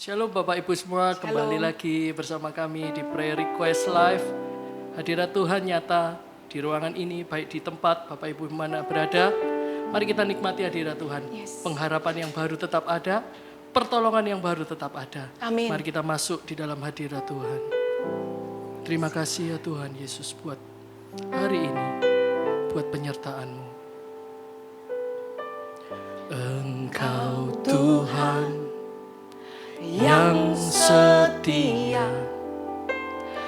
Shalom Bapak Ibu semua, kembali lagi bersama kami di Prayer Request Live. Hadirat Tuhan nyata di ruangan ini, baik di tempat Bapak Ibu mana berada. Mari kita nikmati hadirat Tuhan. Pengharapan yang baru tetap ada, pertolongan yang baru tetap ada. Amin. Mari kita masuk di dalam hadirat Tuhan. Terima kasih ya Tuhan Yesus buat hari ini, buat penyertaan-Mu. Engkau Tuhan yang setia,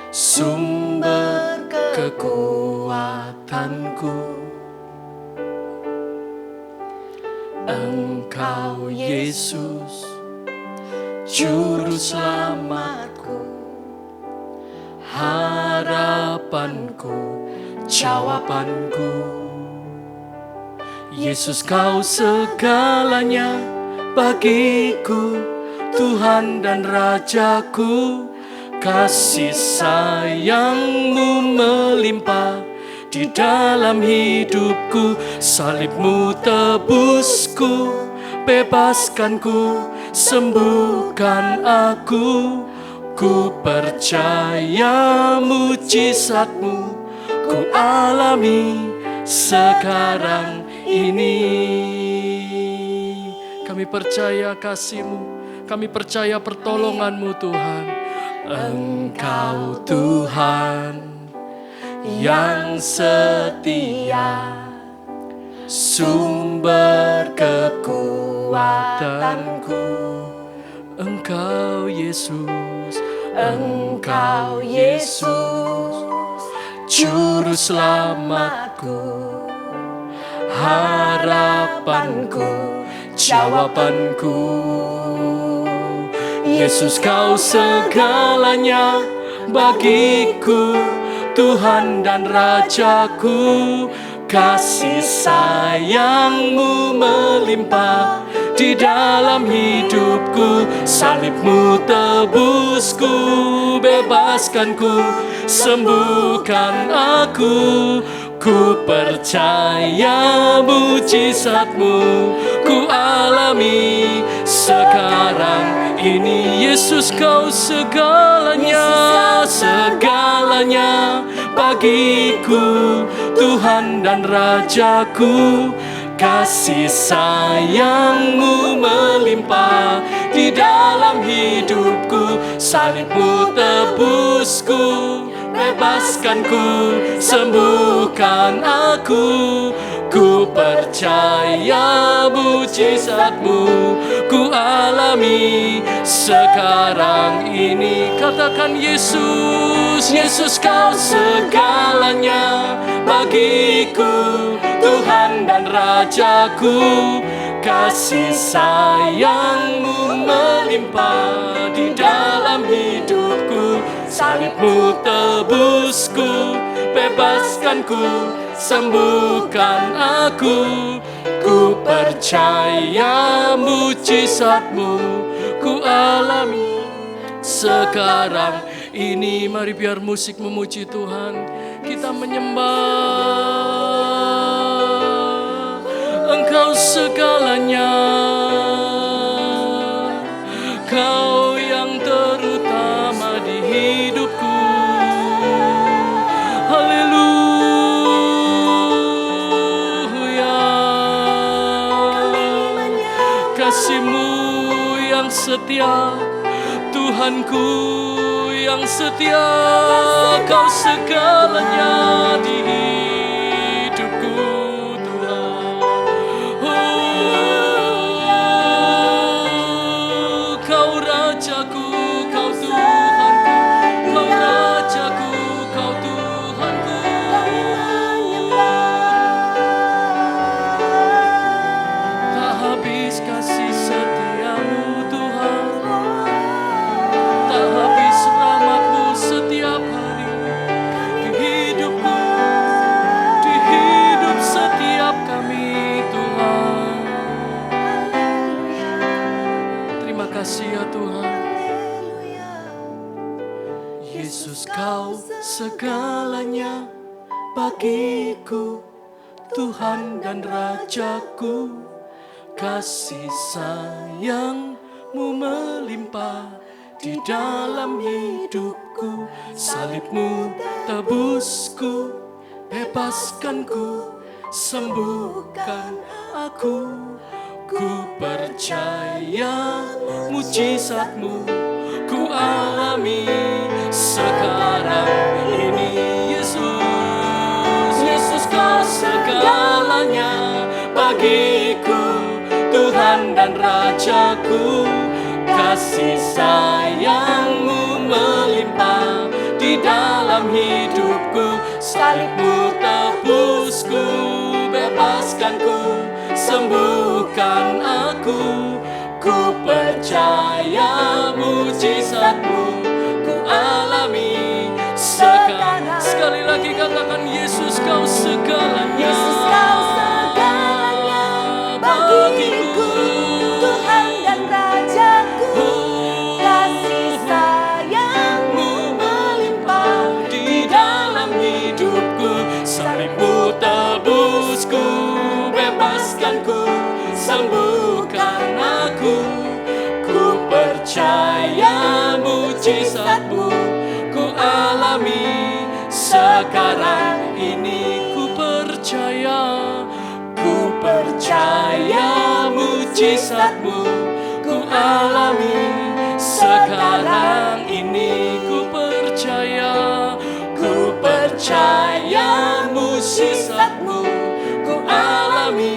sumber kekuatanku. Engkau Yesus, juru selamatku, harapanku, jawabanku. Yesus, Kau segalanya bagiku, Tuhan dan Rajaku. Kasih sayang-Mu melimpah di dalam hidupku. Salib-Mu tebusku, bebaskanku, sembuhkan aku. Ku percaya mujizat-Mu ku alami sekarang ini. Kami percaya kasih-Mu, kami percaya pertolongan-Mu Tuhan. Engkau Tuhan yang setia, sumber kekuatanku. Engkau Yesus, Engkau Yesus, juru selamatku, harapanku, jawabanku. Yesus, Kau segalanya bagiku, Tuhan dan Rajaku. Kasih sayang-Mu melimpah di dalam hidupku. Salib-Mu tebusku, bebaskanku, sembuhkan aku. Ku percaya mujizat-Mu ku alami sekarang ini. Yesus, Kau segalanya, segalanya bagiku, Tuhan dan Rajaku. Kasih sayang-Mu melimpah di dalam hidupku. Salib-Mu tebusku, bebaskanku, sembuhkan aku. Ku percaya mujizat-Mu ku alami sekarang ini. Katakan Yesus, Yesus, Kau segalanya bagiku, Tuhan dan Rajaku. Kasih sayang-Mu melimpah di dalam hidupku. Salib-Mu tebusku, bebaskanku, sembuhkan aku. Ku percaya mujizat-Mu ku alami sekarang ini. Mari biar musik memuji Tuhan, kita menyembah Engkau segalanya, Kau yang terutama di hidupku. Haleluya. Kasih-Mu yang setia, Tuhanku yang setia, Kau segalanya di hidupku Tuhan. Oh, Kau Rajaku, Kau Tuhanku, Kau Rajaku, Kau Tuhanku. Tak habis kasih setia-Mu Tuhan, tak habis rahmat-Mu setiap hari di hidupku, di hidup setiap kami Tuhan. Terima kasih ya Tuhan. Yesus, Kau segalanya bagiku, Tuhan dan Rajaku. Kasih sayang melimpah di dalam hidupku. Salibmu tebusku, bebaskanku, sembuhkan aku. Ku percaya mujizatmu ku alami sekarang ini. Yesus, Yesus kau segalanya bagiku, Tuhan dan Rajaku. Kasih sayangmu melimpah di dalam hidupku. Salibmu tebusku, bebaskanku, sembuhkan aku. Ku percaya mujizatmu ku alami sekarang. Sekali lagi katakan, Yesus kau segalanya. Yesus kau segalanya bagiku, Tuhan dan Rajaku. Kasih sayangmu melimpah di dalam hidupku. Salibmu tebusku, bebaskanku, sembuhkan aku. Ku percaya mujizatmu ku alami sekarang ini. Ku percaya mujizatmu ku alami sekarang ini. Ku percaya mujizatmu ku alami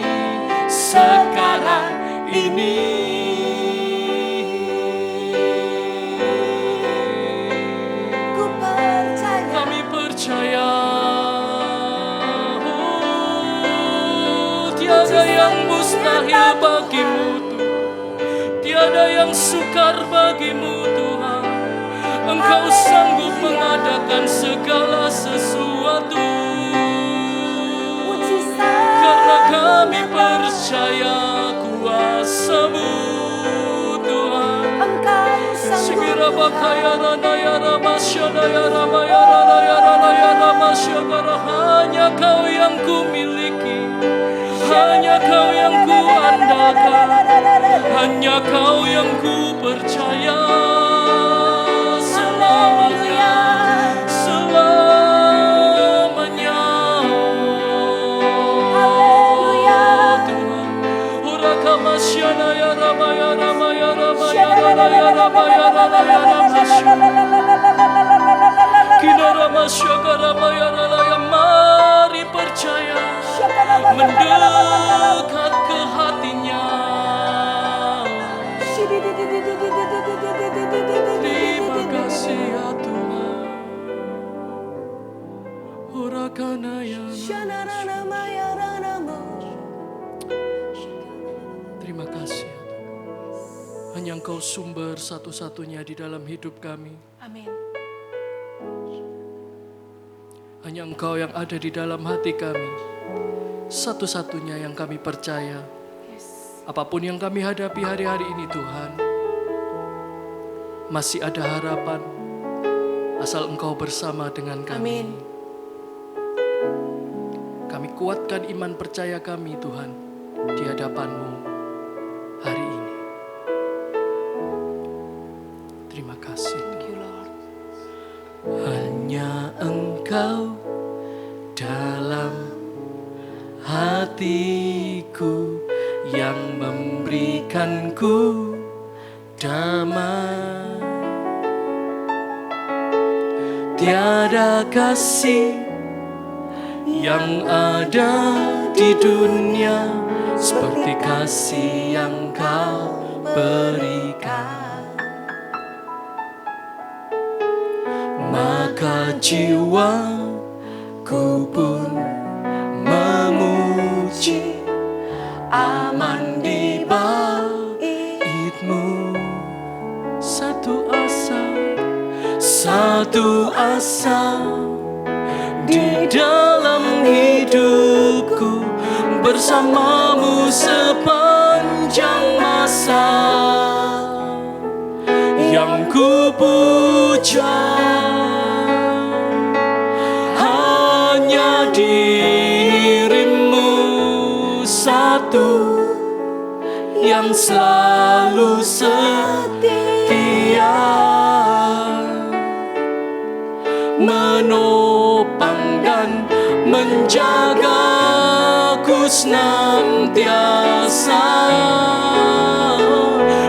sekarang ini. Ku percaya, Kami percaya, tiada yang mustahil bagimu Tuhan, tiada yang sukar bagimu Tuhan. Engkau sanggup mengadakan segala sesuatu. Karena kami percaya kuasa-Mu Tuhan. Engkau sanggup Segera bakaya rana ya rama syada ya rama ya rana ya rana ya rama syagara. Hanya Kau yang ku miliki, hanya Kau yang ku andalkan, hanya Kau yang ku percaya selamanya, selamanya. Haleluya. Tuhan, urakama syana ya rama ya rama ya rama ya rana ya rama ya rana ya rama syana. Kina rama syagara ya rana ya. Mari percaya, mendekat ke hatinya. Terima kasih ya Tuhan. Urakana ya. Terima kasih ya Tuhan. Hanya Engkau sumber satu-satunya di dalam hidup kami. Amin. Hanya Engkau yang ada di dalam hati kami. Satu-satunya yang kami percaya. Apapun yang kami hadapi hari-hari ini Tuhan, masih ada harapan asal Engkau bersama dengan kami. Amin. Kami kuatkan iman percaya kami Tuhan di hadapan-Mu hari ini. Terima kasih. Thank you, Lord. Hanya Engkau dalam hatiku yang memberikanku damai. Tiada kasih yang ada di dunia seperti kasih yang Kau berikan. Maka jiwaku pun memuji, aman di bait-Mu. Satu asa di dalam hidupku, bersama-Mu sepanjang masa. Yang ku puja hanya diri-Mu satu, yang selalu setia, menopang dan menjagaku senantiasa.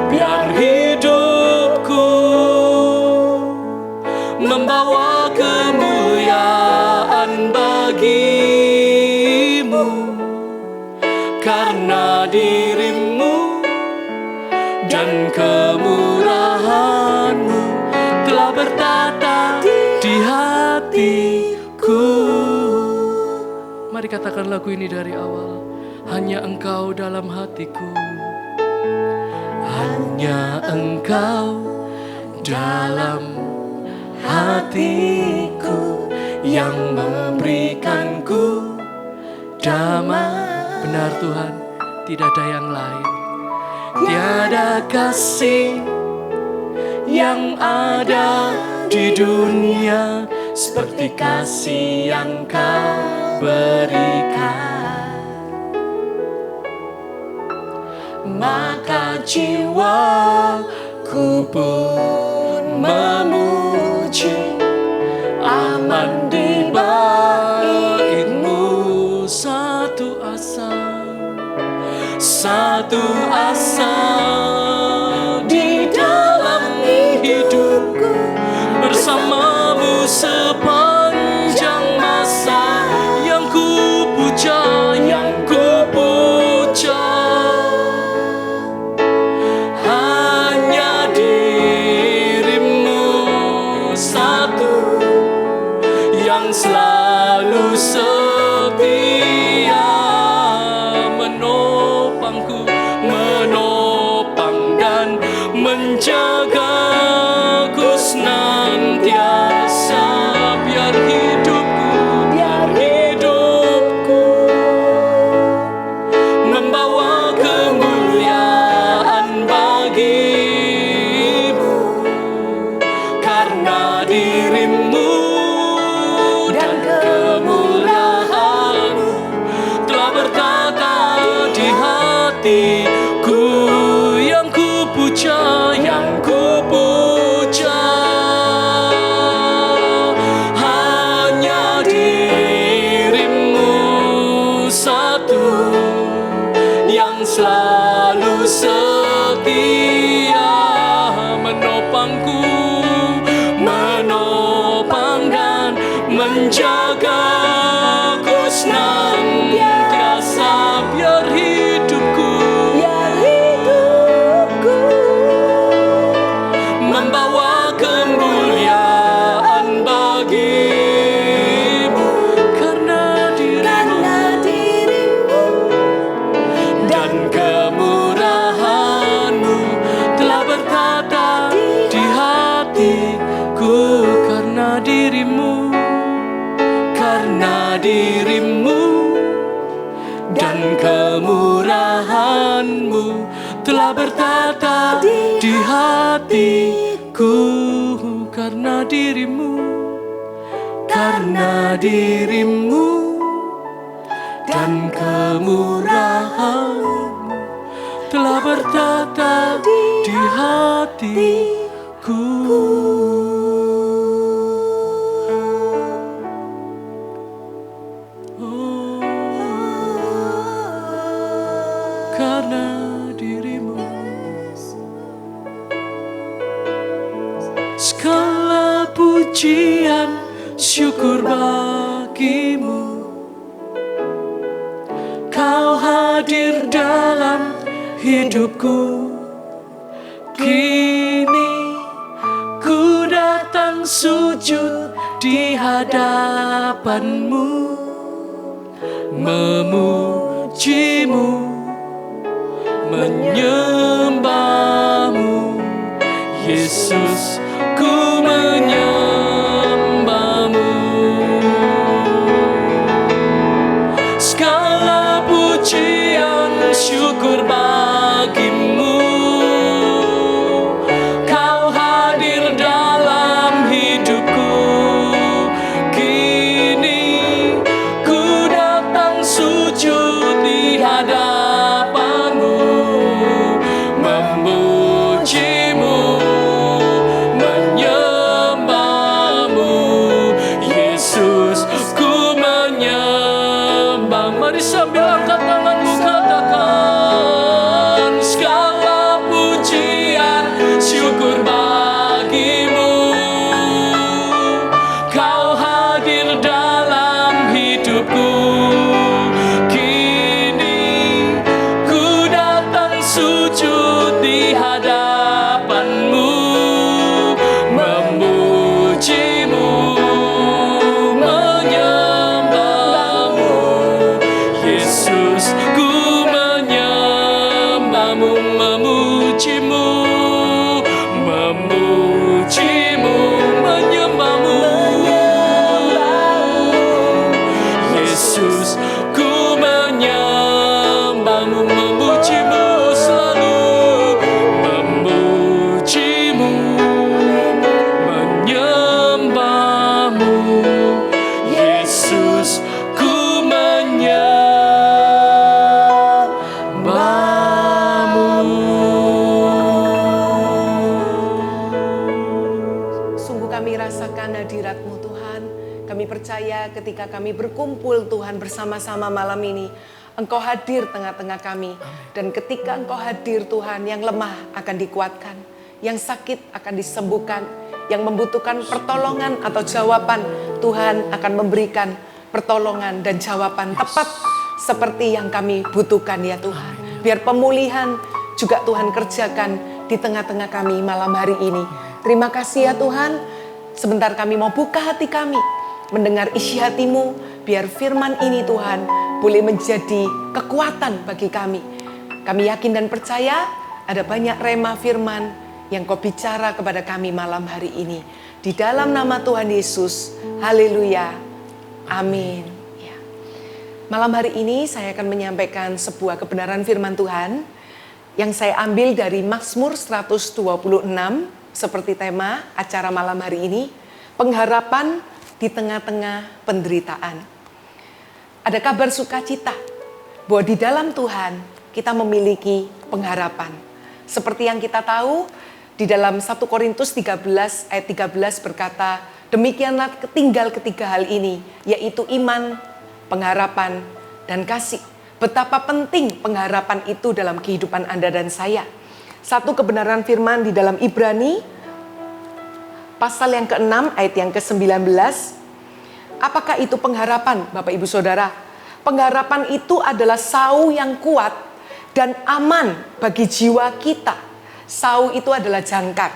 Biar hidupku membawa kemuliaan bagimu, karena dirimu dan kemurahanmu telah bertata di hatiku. Mari katakan lagu ini dari awal. Hanya Engkau dalam hatiku, hanya Engkau dalam hatiku, yang memberikanku damai. Benar Tuhan, tidak ada yang lain. Tiada kasih yang ada di dunia seperti kasih yang Kau berikan. Maka jiwaku pun memuji, aman di bait-Mu. Satu asa di dalam hidupku, bersama-Mu sepanjang masa. Yang ku puja, yang ku puja, hanya diri-Mu satu yang selalu setia, menopang dan menjagaku senantiasa. Biar hidupku membawa kemuliaan bagi-Mu, karena diri-Mu dan kemurahan-Mu telah bertata di hatiku. Yang ku puja, yang ku puja, hanya diri-Mu satu yang selalu setia, menopang dan menjagaku senantiasa. Biar hidupku membawa kemuliaan bagi-Mu, karena diri-Mu dan kemurahan-Mu telah bertata di hatiku. Karena diri-Mu dan kemurahan-Mu telah bertata di hatiku. Karena diri-Mu dan kemurahan-Mu telah bertata di hatiku. Karena diri-Mu, segala pujian syukur bagi-Mu. Kau hadir dalam hidupku, kini ku datang sujud di hadapan-Mu, memuji-Mu, menyembah-Mu. Yesus, ku menyembah-Mu. Segala pujian syukur bagi-Mu. Kau hadir dalam hidupku, kini ku datang sujud di hadapan-Mu, akan hadirat-Mu Tuhan. Kami percaya ketika kami berkumpul Tuhan bersama-sama malam ini, Engkau hadir tengah-tengah kami. Dan ketika Engkau hadir Tuhan, yang lemah akan dikuatkan, yang sakit akan disembuhkan, yang membutuhkan pertolongan atau jawaban, Tuhan akan memberikan pertolongan dan jawaban tepat seperti yang kami butuhkan ya Tuhan. Biar pemulihan juga Tuhan kerjakan di tengah-tengah kami malam hari ini. Terima kasih ya Tuhan. Sebentar kami mau buka hati kami, mendengar isi hati-Mu, biar firman ini Tuhan boleh menjadi kekuatan bagi kami. Kami yakin dan percaya ada banyak rema firman yang Kau bicara kepada kami malam hari ini. Di dalam nama Tuhan Yesus, haleluya, amin. Ya. Malam hari ini saya akan menyampaikan sebuah kebenaran firman Tuhan yang saya ambil dari Mazmur 126 seperti tema acara malam hari ini, pengharapan di tengah-tengah penderitaan. Ada kabar sukacita bahwa di dalam Tuhan kita memiliki pengharapan. Seperti yang kita tahu, di dalam 1 Korintus 13 ayat 13 berkata, demikianlah tinggal ketiga hal ini, yaitu iman, pengharapan, dan kasih. Betapa penting pengharapan itu dalam kehidupan Anda dan saya. Satu kebenaran firman di dalam Ibrani, pasal yang ke-6 ayat yang ke-19. Apakah itu pengharapan, Bapak Ibu Saudara? Pengharapan itu adalah sau yang kuat dan aman bagi jiwa kita. Sau itu adalah jangkar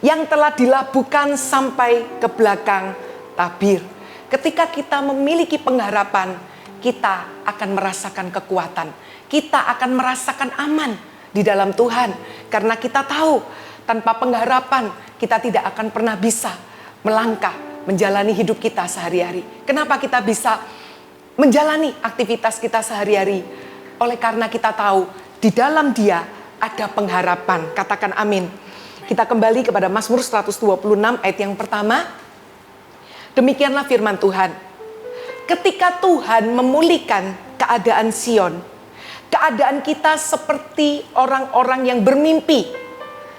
yang telah dilabuhkan sampai ke belakang tabir. Ketika kita memiliki pengharapan, kita akan merasakan kekuatan. Kita akan merasakan aman di dalam Tuhan. Karena kita tahu tanpa pengharapan kita tidak akan pernah bisa melangkah, menjalani hidup kita sehari-hari. Kenapa kita bisa menjalani aktivitas kita sehari-hari? Oleh karena kita tahu di dalam Dia ada pengharapan. Katakan amin. Kita kembali kepada Mazmur 126 ayat yang pertama. Demikianlah firman Tuhan. Ketika Tuhan memulihkan keadaan Sion, keadaan kita seperti orang-orang yang bermimpi.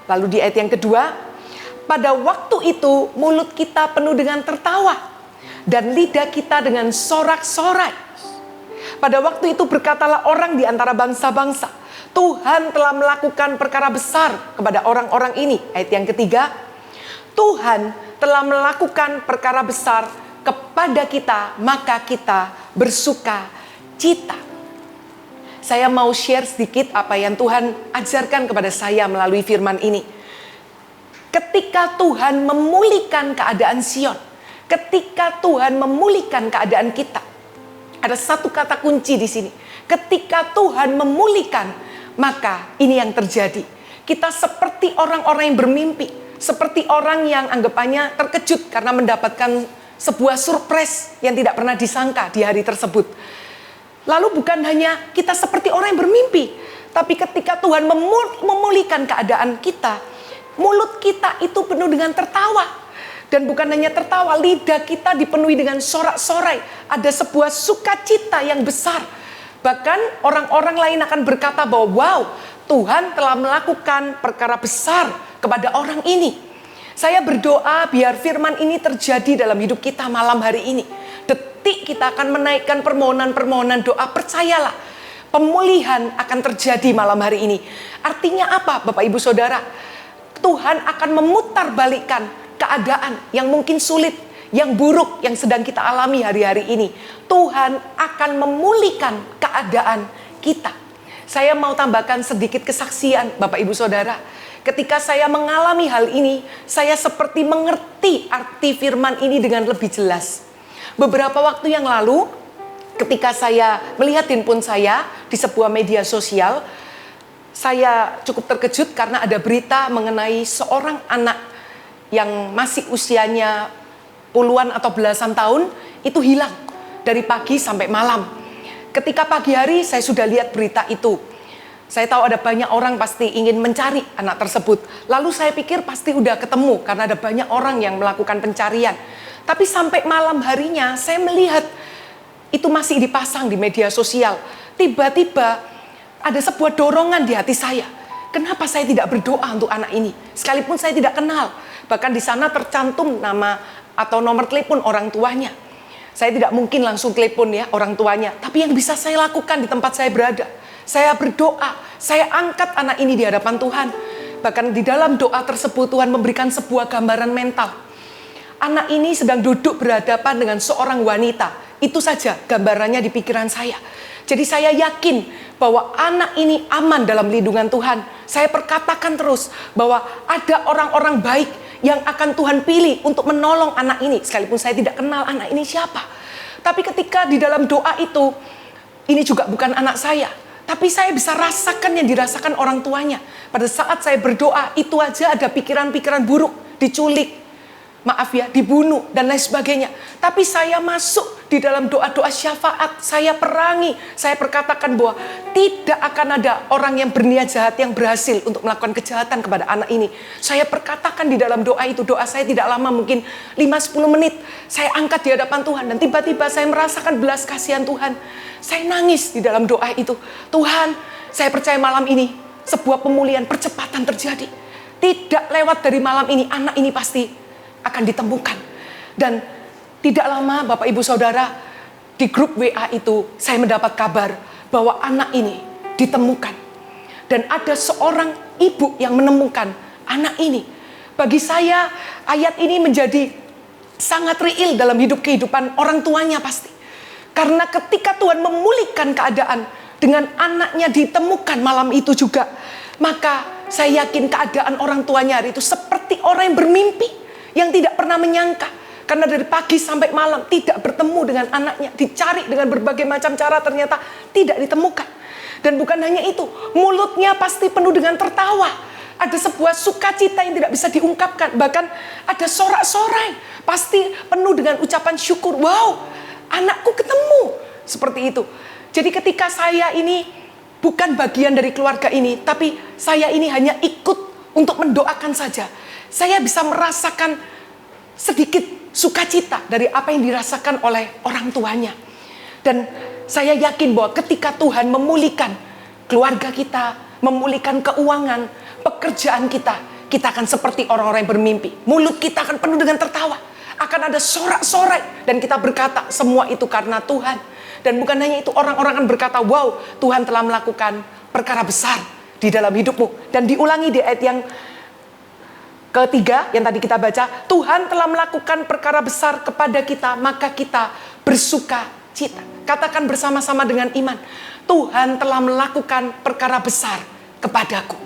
Lalu di ayat yang kedua, pada waktu itu mulut kita penuh dengan tertawa dan lidah kita dengan sorak-sorai. Pada waktu itu berkatalah orang di antara bangsa-bangsa, Tuhan telah melakukan perkara besar kepada orang-orang ini. Ayat yang ketiga, Tuhan telah melakukan perkara besar kepada kita, maka kita bersuka cita. Saya mau share sedikit apa yang Tuhan ajarkan kepada saya melalui firman ini. Ketika Tuhan memulihkan keadaan Sion, ketika Tuhan memulihkan keadaan kita, ada satu kata kunci di sini. Ketika Tuhan memulihkan, maka ini yang terjadi. Kita seperti orang-orang yang bermimpi, seperti orang yang anggapannya terkejut karena mendapatkan sebuah surprise yang tidak pernah disangka di hari tersebut. Lalu bukan hanya kita seperti orang yang bermimpi, tapi ketika Tuhan memulihkan keadaan kita, mulut kita itu penuh dengan tertawa. Dan bukan hanya tertawa, lidah kita dipenuhi dengan sorak-sorai. Ada sebuah sukacita yang besar. Bahkan orang-orang lain akan berkata bahwa wow, Tuhan telah melakukan perkara besar kepada orang ini. Saya berdoa biar firman ini terjadi dalam hidup kita malam hari ini. Detik kita akan menaikkan permohonan-permohonan doa. Percayalah, pemulihan akan terjadi malam hari ini. Artinya apa Bapak Ibu Saudara? Tuhan akan memutarbalikkan keadaan yang mungkin sulit, yang buruk, yang sedang kita alami hari-hari ini. Tuhan akan memulihkan keadaan kita. Saya mau tambahkan sedikit kesaksian Bapak Ibu Saudara. Ketika saya mengalami hal ini, saya seperti mengerti arti firman ini dengan lebih jelas. Beberapa waktu yang lalu, ketika saya melihat handphone saya di sebuah media sosial, saya cukup terkejut karena ada berita mengenai seorang anak yang masih usianya puluhan atau belasan tahun, itu hilang dari pagi sampai malam. Ketika pagi hari saya sudah lihat berita itu. Saya tahu ada banyak orang pasti ingin mencari anak tersebut. Lalu saya pikir pasti udah ketemu karena ada banyak orang yang melakukan pencarian. Tapi sampai malam harinya saya melihat itu masih dipasang di media sosial. Tiba-tiba ada sebuah dorongan di hati saya. Kenapa saya tidak berdoa untuk anak ini? Sekalipun saya tidak kenal. Bahkan di sana tercantum nama atau nomor telepon orang tuanya. Saya tidak mungkin langsung telepon ya orang tuanya, tapi yang bisa saya lakukan di tempat saya berada, saya berdoa, saya angkat anak ini di hadapan Tuhan. Bahkan di dalam doa tersebut Tuhan memberikan sebuah gambaran mental. Anak ini sedang duduk berhadapan dengan seorang wanita. Itu saja gambarannya di pikiran saya. Jadi saya yakin bahwa anak ini aman dalam lindungan Tuhan. Saya perkatakan terus bahwa ada orang-orang baik yang akan Tuhan pilih untuk menolong anak ini. Sekalipun saya tidak kenal anak ini siapa. Tapi ketika di dalam doa itu, ini juga bukan anak saya. Tapi saya bisa rasakan yang dirasakan orang tuanya. Pada saat saya berdoa, itu aja ada pikiran-pikiran buruk, diculik, maaf ya, dibunuh, dan lain sebagainya. Tapi saya masuk di dalam doa-doa syafaat, saya perangi, saya perkatakan bahwa tidak akan ada orang yang berniat jahat yang berhasil untuk melakukan kejahatan kepada anak ini. Saya perkatakan di dalam doa itu, doa saya tidak lama, mungkin 5-10 menit. Saya angkat di hadapan Tuhan, dan tiba-tiba saya merasakan belas kasihan Tuhan. Saya nangis di dalam doa itu. Tuhan, saya percaya malam ini sebuah pemulihan, percepatan terjadi. Tidak lewat dari malam ini, anak ini pasti akan ditemukan. Dan tidak lama Bapak Ibu Saudara, di grup WA itu saya mendapat kabar bahwa anak ini ditemukan. Dan ada seorang ibu yang menemukan anak ini. Bagi saya ayat ini menjadi sangat real dalam kehidupan orang tuanya pasti. Karena ketika Tuhan memulihkan keadaan dengan anaknya ditemukan malam itu juga, maka saya yakin keadaan orang tuanya hari itu seperti orang yang bermimpi, yang tidak pernah menyangka. Karena dari pagi sampai malam tidak bertemu dengan anaknya. Dicari dengan berbagai macam cara, ternyata tidak ditemukan. Dan bukan hanya itu, mulutnya pasti penuh dengan tertawa. Ada sebuah sukacita yang tidak bisa diungkapkan. Bahkan ada sorak-sorai, pasti penuh dengan ucapan syukur. Wow, anakku ketemu. Seperti itu. Jadi ketika saya ini bukan bagian dari keluarga ini, tapi saya ini hanya ikut untuk mendoakan saja, saya bisa merasakan sedikit sukacita dari apa yang dirasakan oleh orang tuanya. Dan saya yakin bahwa ketika Tuhan memulihkan keluarga kita, memulihkan keuangan, pekerjaan kita, kita akan seperti orang-orang yang bermimpi. Mulut kita akan penuh dengan tertawa. Akan ada sorak-sorai. Dan kita berkata, semua itu karena Tuhan. Dan bukan hanya itu, orang-orang akan berkata, wow, Tuhan telah melakukan perkara besar di dalam hidupmu. Dan diulangi di ayat yang ketiga yang tadi kita baca, Tuhan telah melakukan perkara besar kepada kita, maka kita bersuka cita. Katakan bersama-sama dengan iman, Tuhan telah melakukan perkara besar kepadaku.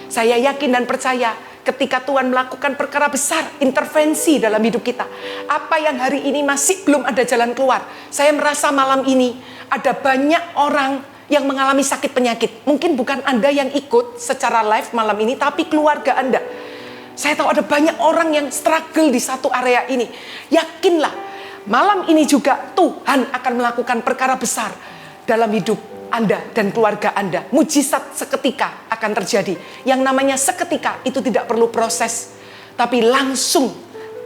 Saya yakin dan percaya ketika Tuhan melakukan perkara besar, intervensi dalam hidup kita, apa yang hari ini masih belum ada jalan keluar. Saya merasa malam ini ada banyak orang yang mengalami sakit penyakit. Mungkin bukan Anda yang ikut secara live malam ini, tapi keluarga Anda. Saya tahu ada banyak orang yang struggle di satu area ini. Yakinlah, malam ini juga Tuhan akan melakukan perkara besar dalam hidup Anda dan keluarga Anda. Mujizat seketika akan terjadi. Yang namanya seketika itu tidak perlu proses, tapi langsung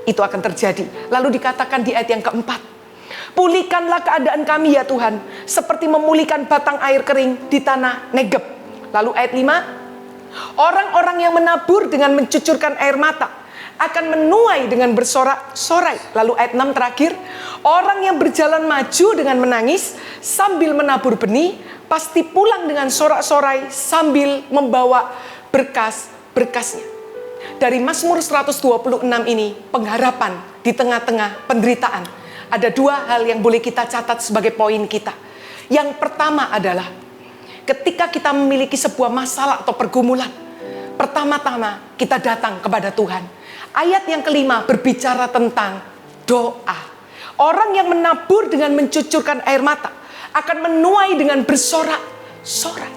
itu akan terjadi. Lalu dikatakan di ayat yang keempat, pulihkanlah keadaan kami ya Tuhan, seperti memulihkan batang air kering di tanah Negeb. Lalu ayat 5, orang-orang yang menabur dengan mencucurkan air mata akan menuai dengan bersorak-sorai. Lalu ayat 6 terakhir, orang yang berjalan maju dengan menangis sambil menabur benih, pasti pulang dengan sorak-sorai sambil membawa berkas-berkasnya. Dari Mazmur 126 ini, pengharapan di tengah-tengah penderitaan. Ada dua hal yang boleh kita catat sebagai poin kita. Yang pertama adalah, ketika kita memiliki sebuah masalah atau pergumulan, pertama-tama kita datang kepada Tuhan. Ayat yang kelima berbicara tentang doa. Orang yang menabur dengan mencucurkan air mata akan menuai dengan bersorak-sorai.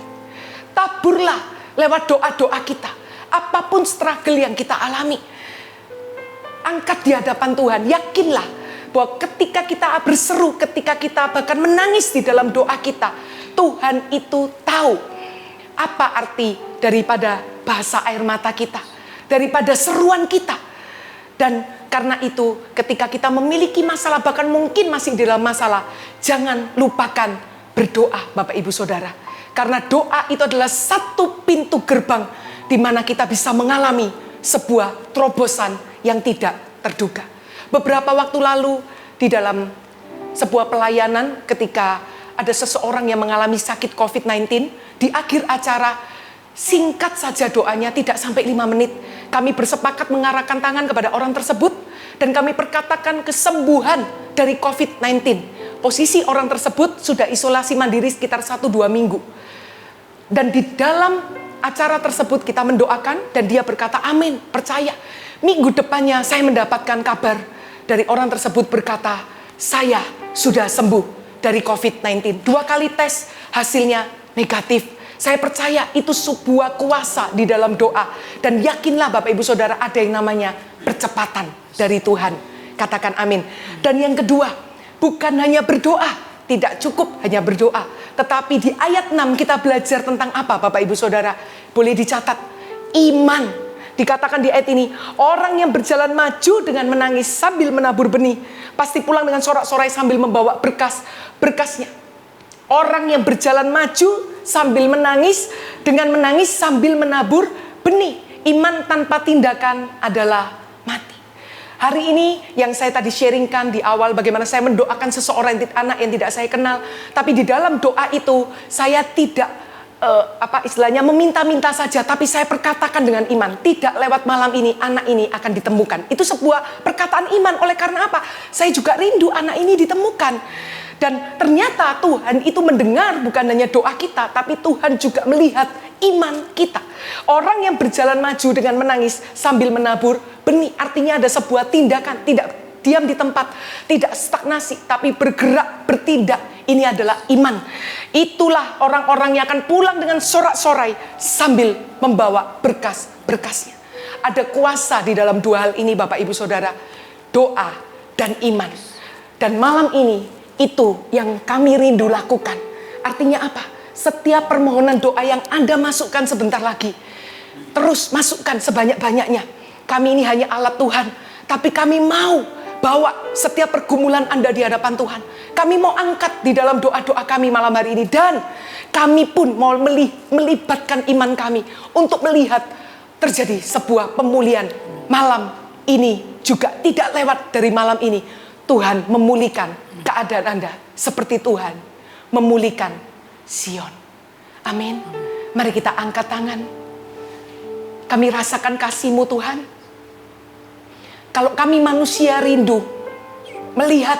Taburlah lewat doa-doa kita. Apapun struggle yang kita alami, angkat di hadapan Tuhan. Yakinlah bahwa ketika kita berseru, ketika kita bahkan menangis di dalam doa kita, Tuhan itu tahu apa arti daripada bahasa air mata kita, daripada seruan kita. Dan karena itu ketika kita memiliki masalah, bahkan mungkin masih di dalam masalah, jangan lupakan berdoa Bapak Ibu Saudara. Karena doa itu adalah satu pintu gerbang di mana kita bisa mengalami sebuah terobosan yang tidak terduga. Beberapa waktu lalu di dalam sebuah pelayanan ketika ada seseorang yang mengalami sakit COVID-19, di akhir acara singkat saja doanya, tidak sampai 5 menit. Kami bersepakat mengarahkan tangan kepada orang tersebut dan kami perkatakan kesembuhan dari COVID-19. Posisi orang tersebut sudah isolasi mandiri sekitar 1-2 minggu. Dan di dalam acara tersebut kita mendoakan dan dia berkata, amin, percaya. Minggu depannya saya mendapatkan kabar dari orang tersebut berkata, saya sudah sembuh dari COVID-19. 2 kali tes, hasilnya negatif. Saya percaya itu sebuah kuasa di dalam doa. Dan yakinlah Bapak Ibu Saudara, ada yang namanya percepatan dari Tuhan. Katakan amin. Dan yang kedua, bukan hanya berdoa, tidak cukup hanya berdoa. Tetapi di ayat 6 kita belajar tentang apa Bapak Ibu Saudara? Boleh dicatat, iman. Dikatakan di ayat ini, orang yang berjalan maju dengan menangis sambil menabur benih, pasti pulang dengan sorak-sorai sambil membawa berkasnya. Orang yang berjalan maju sambil menangis, dengan menangis sambil menabur benih. Iman tanpa tindakan adalah mati. Hari ini yang saya tadi sharingkan di awal bagaimana saya mendoakan seseorang anak yang tidak saya kenal. Tapi di dalam doa itu saya tidak istilahnya meminta-minta saja. Tapi saya perkatakan dengan iman. Tidak lewat malam ini anak ini akan ditemukan. Itu sebuah perkataan iman. Oleh karena apa? Saya juga rindu anak ini ditemukan. Dan ternyata Tuhan itu mendengar bukan hanya doa kita, tapi Tuhan juga melihat iman kita. Orang yang berjalan maju dengan menangis sambil menabur benih, artinya ada sebuah tindakan, tidak diam di tempat, tidak stagnasi, tapi bergerak, bertindak. Ini adalah iman. Itulah orang-orang yang akan pulang dengan sorak-sorai sambil membawa berkas-berkasnya. Ada kuasa di dalam 2 hal ini Bapak Ibu Saudara, doa dan iman. Dan malam ini itu yang kami rindu lakukan. Artinya apa? Setiap permohonan doa yang Anda masukkan sebentar lagi, terus masukkan sebanyak-banyaknya. Kami ini hanya alat Tuhan, tapi kami mau bawa setiap pergumulan Anda di hadapan Tuhan. Kami mau angkat di dalam doa-doa kami malam hari ini. Dan kami pun mau melibatkan iman kami untuk melihat terjadi sebuah pemulihan malam ini juga. Tidak lewat dari malam ini, Tuhan memulihkan keadaan Anda seperti Tuhan memulihkan Sion. Amin. Mari kita angkat tangan. Kami rasakan kasih-Mu Tuhan. Kalau kami manusia rindu melihat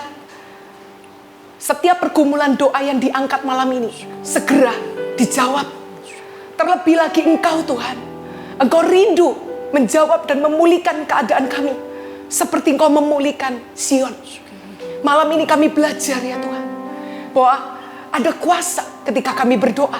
setiap pergumulan doa yang diangkat malam ini segera dijawab. Terlebih lagi Engkau Tuhan, Engkau rindu menjawab dan memulihkan keadaan kami seperti Engkau memulihkan Sion. Malam ini kami belajar ya Tuhan, bahwa ada kuasa ketika kami berdoa.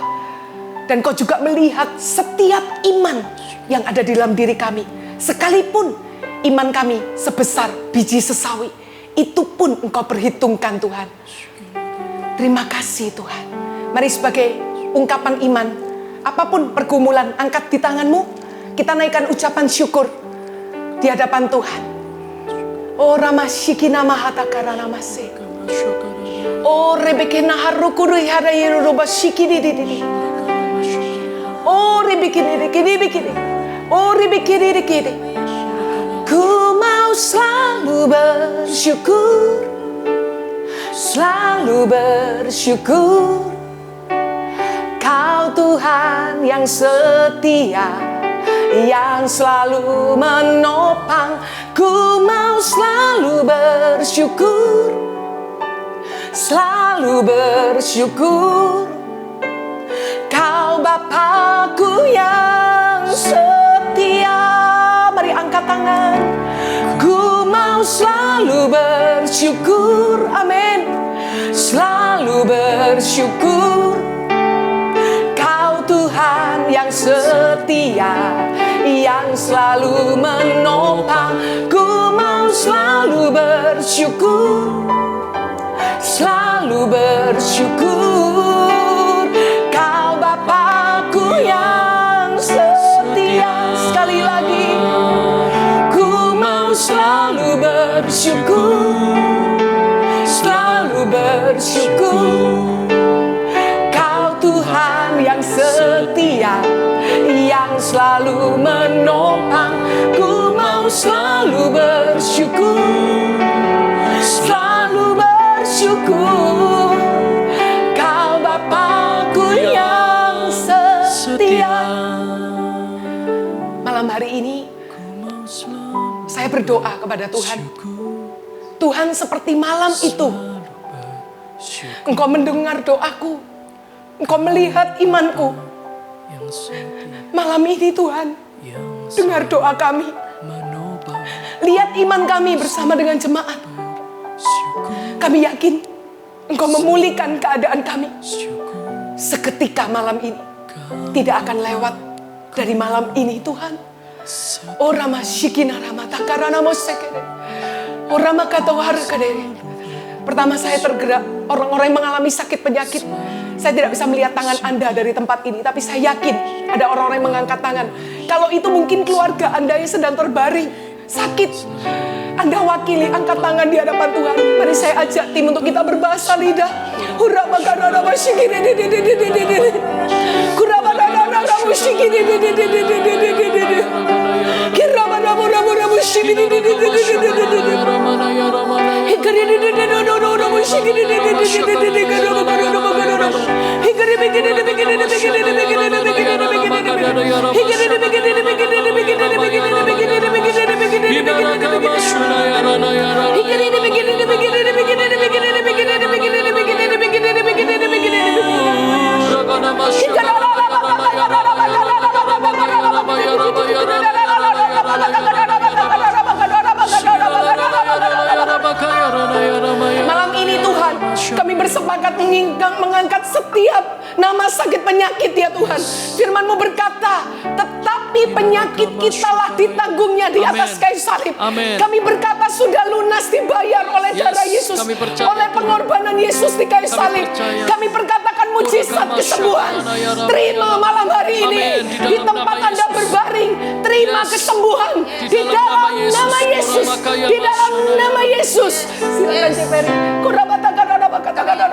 Dan Kau juga melihat setiap iman yang ada di dalam diri kami. Sekalipun iman kami sebesar biji sesawi, itu pun Engkau perhitungkan Tuhan. Terima kasih Tuhan. Mari sebagai ungkapan iman, apapun pergumulan, angkat di tanganmu. Kita naikkan ucapan syukur di hadapan Tuhan. Oh ramashikina mahatakara namase. Oh rebekena harukuru harayiru robashikini didi. Oh rebekini dikini. Oh rebekini dikini. Ku mau selalu bersyukur, selalu bersyukur. Kau Tuhan yang setia, yang selalu menopang. Ku mau selalu bersyukur, selalu bersyukur. Kau Bapakku yang setia. Mari angkat tangan. Ku mau selalu bersyukur, amin. Selalu bersyukur. Kau Tuhan yang setia, yang selalu menopang. Ku mau selalu bersyukur, selalu bersyukur. Kau Bapakku yang setia. Sekali lagi, ku mau selalu bersyukur, selalu bersyukur. Kau Tuhan yang setia, yang selalu menopang. Ku mau selalu bersyukur, Saya berdoa kepada Tuhan. Tuhan, seperti malam itu Engkau mendengar doaku, Engkau melihat imanku. Malam ini Tuhan, dengar doa kami. Lihat iman kami bersama dengan jemaat. Kami yakin Engkau memulihkan keadaan kami. Seketika malam ini tidak akan lewat dari malam ini Tuhan. Oh Rama Shikina Rama Takarana Mosekere. Oh Rama Katawaharkadere. Pertama saya tergerak, orang-orang yang mengalami sakit penyakit. Saya tidak bisa melihat tangan Anda dari tempat ini, tapi saya yakin ada orang-orang yang mengangkat tangan. Kalau itu mungkin keluarga Anda yang sedang terbaring, sakit. Anda wakili, angkat tangan di hadapan Tuhan. Mari saya ajak tim untuk kita berbahasa lidah. Malam ini Tuhan, kami bersepakat mengangkat setiap nama sakit penyakit ya Tuhan. Firman-Mu berkata, tetapi penyakit kitalah ditanggungnya di atas kayu salib. Kami berkata sudah lunas dibayar oleh darah Yesus, oleh pengorbanan Yesus di kayu salib. Kami perkatakan mujizat kesembuhan. Terima malam hari ini di tempat Anda berbaring. Terima kesembuhan di dalam nama Yesus. Di dalam nama Yesus. Silakan Jeperi.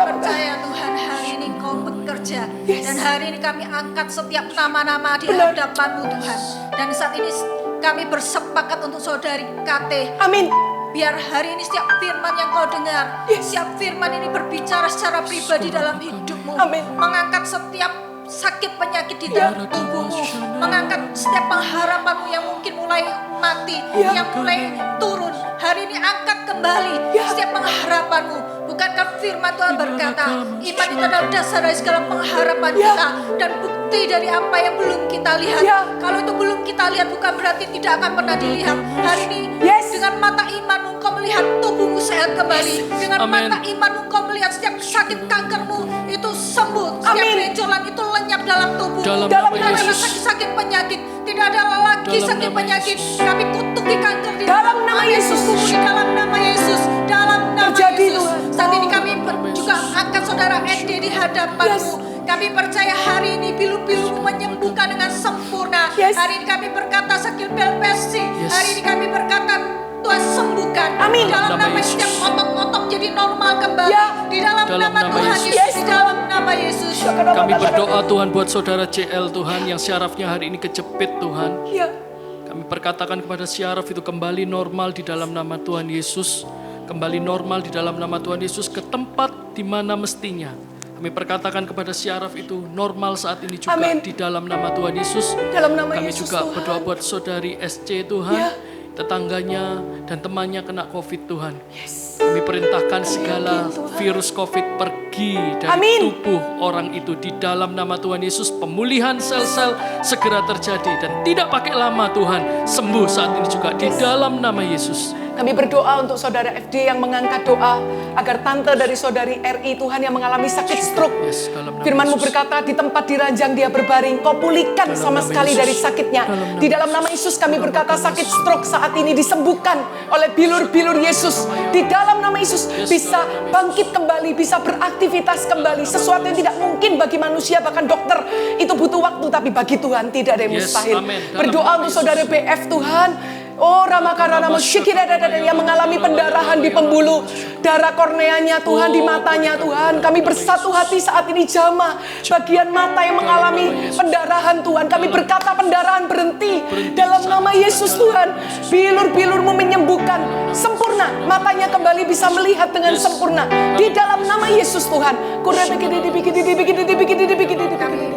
Percaya Tuhan, hari ini Engkau bekerja. Dan hari ini kami angkat setiap nama-nama di hadapan-Mu Tuhan. Dan saat ini kami bersepakat untuk saudari KT. Amin. Biar hari ini setiap firman yang kau dengar, setiap firman ini berbicara secara pribadi dalam hidupmu. Amin. Mengangkat setiap sakit penyakit di dalam tubuhmu. Mengangkat setiap pengharapanmu yang mungkin mulai mati, yang mulai turun. Hari ini angkat kembali setiap pengharapanmu. Bukankah firman Tuhan berkata, iman itu adalah dasar dari segala pengharapan kita dan bukti dari apa yang belum kita lihat. Kalau itu belum kita lihat bukan berarti tidak akan pernah dilihat. Hari ini dengan mata imanmu kau melihat tubuhmu sehat kembali. Dengan mata imanmu kau melihat setiap sakit kankermu itu sembuh. Setiap benjolan itu lenyap dalam tubuhmu. Dalam nama sakit penyakit. Tidak ada lagi sakit penyakit. Kami kutuki kanker di dalam nama Yesus. Di dalam nama Yesus. Dalam nama Yesus. Saat ini kami juga angkat saudara Ede di hadapan-Mu. Kami percaya hari ini pilu-pilu menyembuhkan dengan sempurna. Hari ini kami berkata sakit pelpesi. Hari ini kami berkata Tuhan sembuhkan. Amin. Dalam nama setiap otot-otot jadi normal kembali. Di dalam nama Tuhan Yesus. Di dalam nama Yesus. Kami berdoa Tuhan buat saudara CL Tuhan yang syarafnya hari ini kejepit Tuhan. Kami perkatakan kepada syaraf itu kembali normal di dalam nama Tuhan Yesus. Kembali normal di dalam nama Tuhan Yesus ke tempat di mana mestinya. Kami perkatakan kepada syaraf itu normal saat ini juga di dalam nama Tuhan Yesus. Dalam nama Kami Yesus, juga Tuhan. berdoa buat saudari SC Tuhan, tetangganya dan temannya kena COVID Tuhan. Kami perintahkan segala virus COVID pergi dari tubuh orang itu di dalam nama Tuhan Yesus. Pemulihan sel-sel segera terjadi dan tidak pakai lama Tuhan. Sembuh saat ini juga di dalam nama Yesus. Kami berdoa untuk saudara FD yang mengangkat doa agar tante dari saudari RI Tuhan yang mengalami sakit stroke. Firman-Mu berkata di tempat diranjang dia berbaring, Kau pulihkan sama sekali dari sakitnya. Di dalam nama Yesus kami berkata sakit stroke saat ini disembuhkan oleh bilur-bilur Yesus. Di dalam nama Yesus bisa bangkit kembali, bisa beraktivitas kembali. Sesuatu yang tidak mungkin bagi manusia, bahkan dokter itu butuh waktu, tapi bagi Tuhan tidak ada yang mustahil. Berdoa untuk saudara BF Tuhan. Oh Ramakarana yang mengalami pendarahan di pembuluh darah korneanya Tuhan, di matanya Tuhan. Kami bersatu hati saat ini jamaah bagian mata yang mengalami pendarahan Tuhan. Kami berkata pendarahan berhenti dalam nama Yesus Tuhan. Bilur-bilur-Mu menyembuhkan sempurna, matanya kembali bisa melihat dengan sempurna di dalam nama Yesus Tuhan. Kami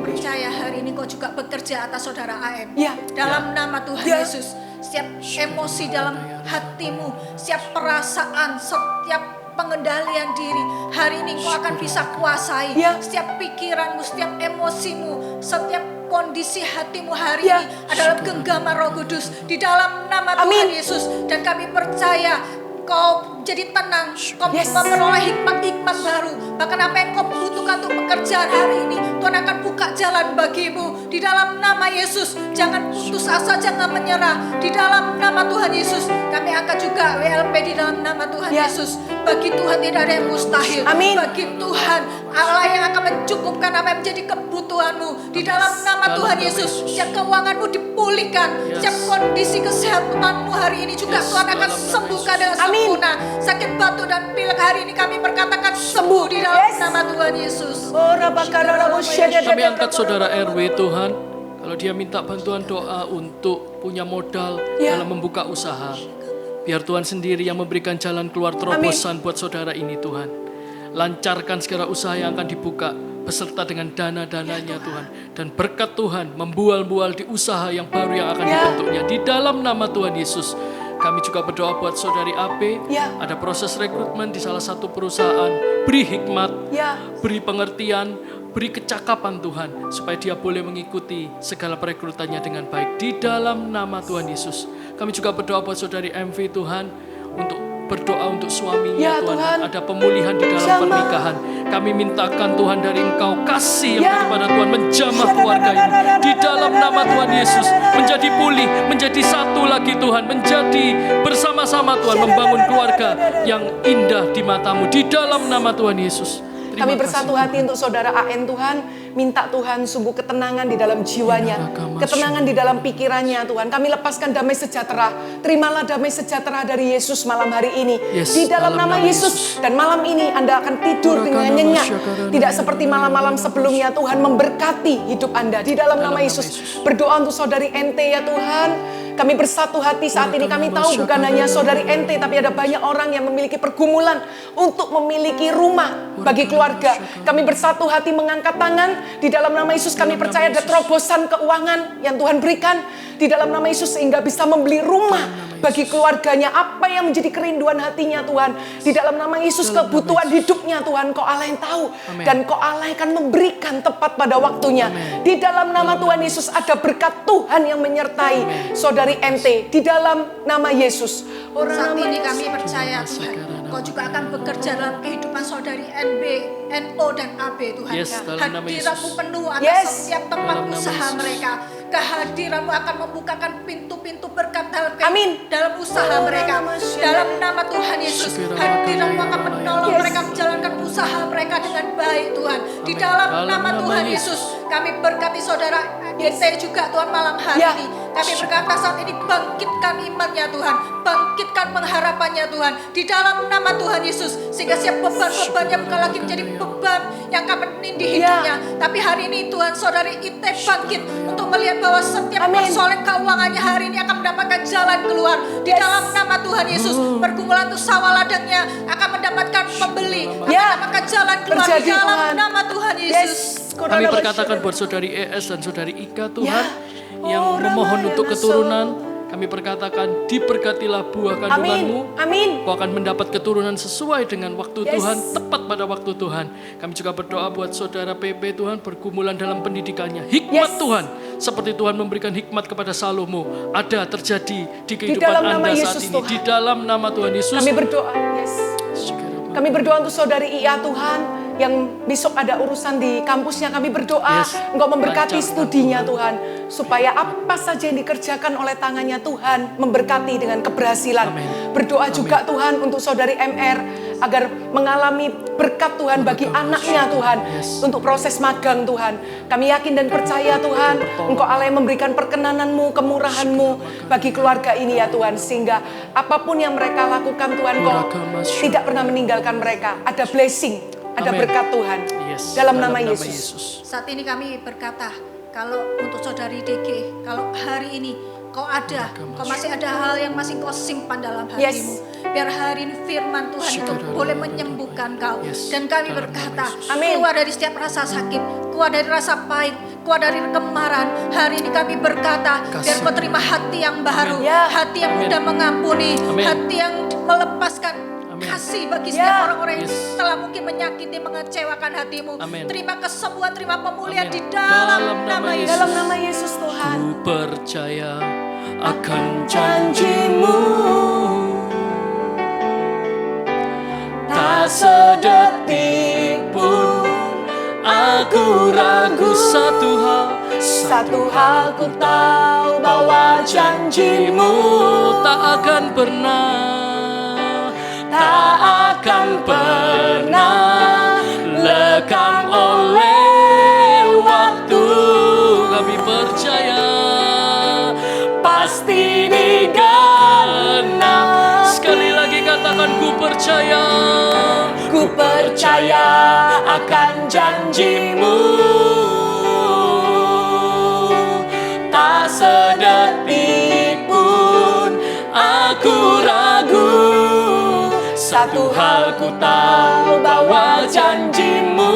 percaya hari ini Kau juga bekerja atas saudara AM. Dalam nama Tuhan Yesus. setiap emosi dalam hatimu, setiap perasaan, setiap pengendalian diri. Hari ini Engkau akan bisa kuasai setiap pikiranmu, setiap emosimu, setiap kondisi hatimu hari ini adalah genggaman Roh Kudus di dalam nama Tuhan Yesus. Dan kami percaya kau jadi tenang, kau memperoleh hikmat-hikmat baru. Bahkan apa yang kau butuhkan untuk pekerjaan hari ini, Tuhan akan buka jalan bagimu di dalam nama Yesus. Jangan putus asa, jangan menyerah. Di dalam nama Tuhan Yesus, kami angkat juga WLP di dalam nama Tuhan Yesus. Bagi Tuhan tidak ada yang mustahil. Bagi Tuhan Allah yang akan mencukupkan apa yang menjadi kebutuhanmu. Di dalam nama Tuhan Yesus, setiap keuanganmu dipulihkan, setiap kondisi kesehatanmu hari ini juga Tuhan akan sembuhkan dengan sempurna. Sakit batuk dan pilek hari ini kami berkatakan sembuh di dalam nama Tuhan Yesus. Kami angkat saudara RW Tuhan, kalau dia minta bantuan doa untuk punya modal dalam membuka usaha, biar Tuhan sendiri yang memberikan jalan keluar terobosan buat saudara ini Tuhan. Lancarkan segala usaha yang akan dibuka beserta dengan dana-dananya Tuhan. Dan berkat Tuhan membual-bual di usaha yang baru yang akan dibentuknya. Di dalam nama Tuhan Yesus. Kami juga berdoa buat saudari AP. Ada proses rekrutmen di salah satu perusahaan. Beri hikmat, beri pengertian, beri kecakapan Tuhan. Supaya dia boleh mengikuti segala perekrutannya dengan baik. Di dalam nama Tuhan Yesus. Kami juga berdoa buat saudari MV Tuhan. Untuk berdoa untuk suaminya Tuhan. Ada pemulihan di dalam pernikahan. Kami mintakan Tuhan dari Engkau kasih yang daripada Tuhan menjamah keluarga ini. Di dalam nama Tuhan Yesus. Menjadi pulih, menjadi satu lagi Tuhan. Menjadi bersama-sama Tuhan membangun keluarga yang indah di matamu. Di dalam nama Tuhan Yesus. Kami bersatu hati untuk saudara AN Tuhan. Minta Tuhan sungguh ketenangan di dalam jiwanya. Ketenangan di dalam pikirannya Tuhan. Kami lepaskan damai sejahtera. Terimalah damai sejahtera dari Yesus malam hari ini. Di dalam nama Yesus. Dan malam ini Anda akan tidur dengan nyenyak. Tidak seperti malam-malam sebelumnya. Tuhan memberkati hidup Anda. Di dalam nama Yesus. Berdoa untuk saudari NT ya Tuhan. Kami bersatu hati saat ini. Kami tahu bukan hanya saudari NT, tapi ada banyak orang yang memiliki pergumulan untuk memiliki rumah bagi keluarga. Kami bersatu hati mengangkat tangan. Di dalam nama Yesus kami percaya ada terobosan keuangan yang Tuhan berikan. Di dalam nama Yesus sehingga bisa membeli rumah bagi keluarganya. Apa yang menjadi kerinduan hatinya Tuhan. Di dalam nama Yesus kebutuhan hidupnya Tuhan. Kau Allah yang tahu. Dan Kau Allah yang akan memberikan tepat pada waktunya. Di dalam nama Tuhan Yesus ada berkat Tuhan yang menyertai saudari NT. Di dalam nama Yesus. Saat ini kami percaya Tuhan, Kau juga akan bekerja dalam kehidupan saudari NB, NO dan AB Tuhan. Hadiratmu penuh atas setiap tempat usaha mereka. Kehadiranmu akan membukakan pintu-pintu berkat dalam usaha mereka. Dalam nama Tuhan Yesus, hadiratmu akan menolong mereka menjalankan usaha mereka dengan baik Tuhan. Di dalam nama Tuhan Yesus, kami berkati saudara IT juga Tuhan malam hari ini. Kami berkata saat ini bangkitkan imannya Tuhan, bangkitkan pengharapannya Tuhan. Di dalam nama Tuhan Yesus, sehingga setiap beban-bebannya bukan lagi menjadi beban yang akan menindih hidupnya. Tapi hari ini Tuhan, saudari IT bangkit untuk melihat bahwa setiap persoalan keuangannya hari ini akan mendapatkan jalan keluar. Di dalam nama Tuhan Yesus, pergumulan untuk sawah ladangnya akan mendapatkan pembeli, akan mendapatkan jalan keluar. Di dalam nama Tuhan Yesus. Kami berkatakan buat saudari ES dan saudari Ika Tuhan yang memohon untuk keturunan. Kami perkatakan diberkatilah buah kandunganmu. Kau akan mendapat keturunan sesuai dengan waktu Tuhan, tepat pada waktu Tuhan. Kami juga berdoa buat saudara PP Tuhan bergumulan dalam pendidikannya. Hikmat Tuhan, seperti Tuhan memberikan hikmat kepada Salomo, ada terjadi di kehidupan Anda saat ini. Di dalam nama Tuhan Yesus. Kami berdoa, kami berdoa untuk saudari Ia Tuhan. Yang besok ada urusan di kampusnya, kami berdoa Engkau memberkati studinya Tuhan, supaya apa saja yang dikerjakan oleh tangannya Tuhan memberkati dengan keberhasilan. Berdoa juga Tuhan untuk saudari MR agar mengalami berkat Tuhan bagi anaknya Tuhan untuk proses magang Tuhan. Kami yakin dan percaya Tuhan Engkau Allah yang memberikan perkenananmu, kemurahanmu bagi keluarga ini ya Tuhan, sehingga apapun yang mereka lakukan Tuhan Kau tidak pernah meninggalkan mereka. Ada blessing, ada berkat Tuhan dalam nama Yesus. Saat ini kami berkata, kalau untuk saudari DG, kalau hari ini kau ada, kau masih ada hal yang masih kau simpan dalam hatimu. Biar hari ini firman Tuhan itu boleh menyembuhkan kau. Dan kami berkata, keluar dari setiap rasa sakit, keluar dari rasa pahit, keluar dari kemarahan. Hari ini kami berkata, biar kau terima hati yang baru, hati yang mudah mengampuni, hati yang melepaskan kasih bagi setiap orang-orang yang telah mungkin menyakiti, mengecewakan hatimu. Terima kesembuhan, terima pemulihan di dalam nama Yesus. Dalam nama Yesus Tuhan. Ku percaya akan janji-Mu, tak sedetik pun aku ragu. Satu hal ku tahu, bahwa janji-Mu tak akan pernah lekang oleh waktu. Kami percaya pasti digenap. Sekali lagi katakan, ku percaya akan janji-Mu, tak sedetik pun aku ragu. Satu hal ku tahu, bahwa janji-Mu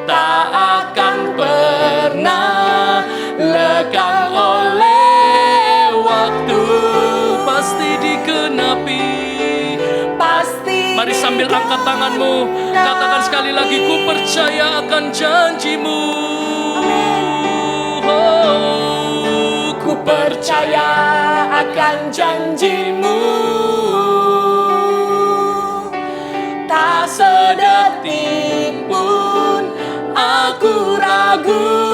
tak akan pernah lekang oleh waktu. Pasti digenapi. Mari sambil angkat tanganmu, katakan sekali lagi, ku percaya akan janji-Mu. Ku percaya akan janji-Mu, tak sedetik pun aku ragu.